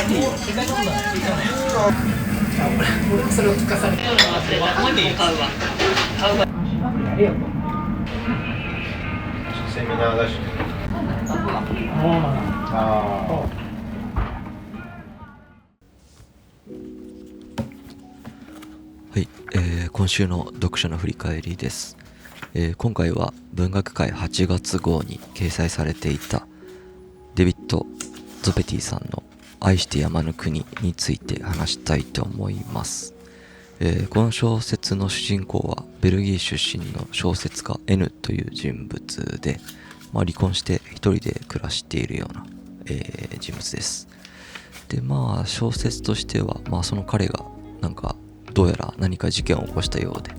俺もそれを聞かされてセミナーだし。はい、今週の読書の振り返りです。今回は文学界8月号に掲載されていたデビット・ゾペティさんの愛してやまぬ国について話したいと思います。この小説の主人公はベルギー出身の小説家 N という人物で、離婚して一人で暮らしているような、人物です。で、小説としては、その彼がどうやら何か事件を起こしたようで、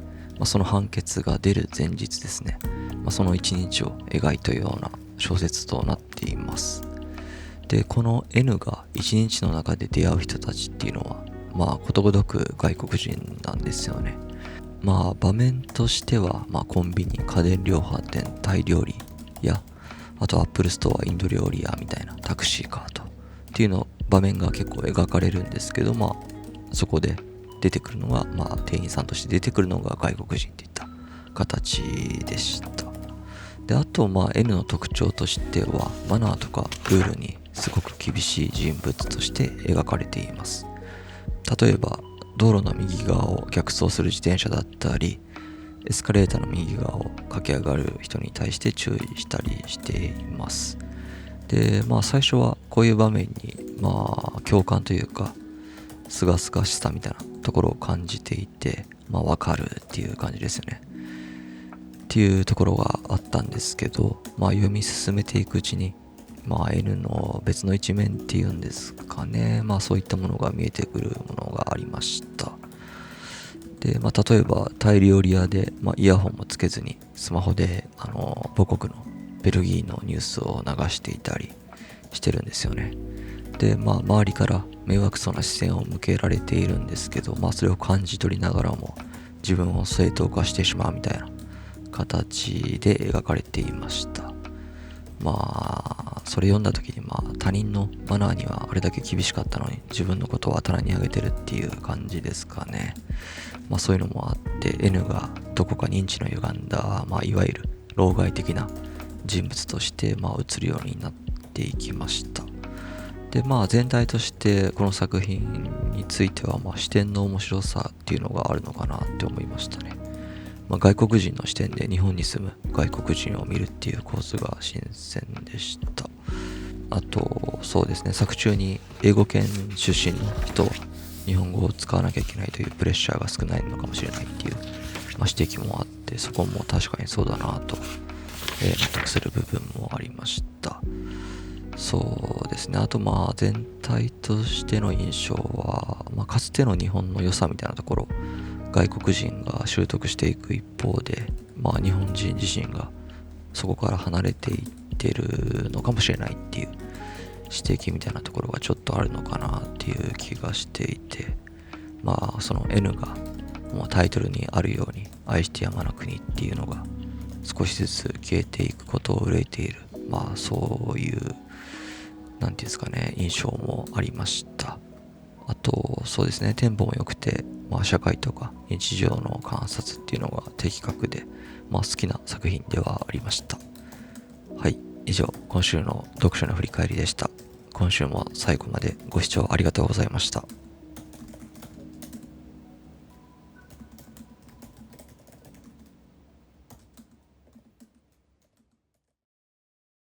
その判決が出る前日ですね、その一日を描いたような小説となっています。で、この N が一日の中で出会う人たちっていうのは、ことごとく外国人なんですよね。場面としては、コンビニ、家電量販店、タイ料理や、あとアップルストア、インド料理屋みたいなタクシーカートっていうの場面が結構描かれるんですけど、そこで出てくるのが、店員さんとして出てくるのが外国人っていった形でした。で、あとN の特徴としてはマナーとかルールにすごく厳しい人物として描かれています。例えば道路の右側を逆走する自転車だったり、エスカレーターの右側を駆け上がる人に対して注意したりしています。で、最初はこういう場面に共感というかすがすがしさみたいなところを感じていて、わかるっていう感じですよねっていうところがあったんですけど、読み進めていくうちにN の別の一面っていうんですかね、そういったものが見えてくるものがありました。で、例えばタイ料理屋で、イヤホンもつけずにスマホで母国のベルギーのニュースを流していたりしてるんですよね。で、周りから迷惑そうな視線を向けられているんですけど、それを感じ取りながらも自分を正当化してしまうみたいな形で描かれていました。それ読んだ時に他人のマナーにはあれだけ厳しかったのに自分のことを棚に上げてるっていう感じですかね。そういうのもあって N がどこか認知の歪んだ、いわゆる老害的な人物として映るようになっていきました。で、全体としてこの作品については視点の面白さっていうのがあるのかなって思いましたね。外国人の視点で日本に住む外国人を見るっていう構図が新鮮でした。あとそうですね、作中に英語圏出身の人は日本語を使わなきゃいけないというプレッシャーが少ないのかもしれないっていう、指摘もあって、そこも確かにそうだなと、納得する部分もありました。そうですね、あと全体としての印象は、かつての日本の良さみたいなところ外国人が習得していく一方で、日本人自身がそこから離れていってるのかもしれないっていう指摘みたいなところがちょっとあるのかなっていう気がしていて、その N がもうタイトルにあるように愛してやまぬ国っていうのが少しずつ消えていくことを憂いている、そういうなんていうんですかね、印象もありました。あとそうですね、テンポも良くて、社会とか日常の観察っていうのが的確で、好きな作品ではありました。はい、以上今週の読書の振り返りでした。今週も最後までご視聴ありがとうございました。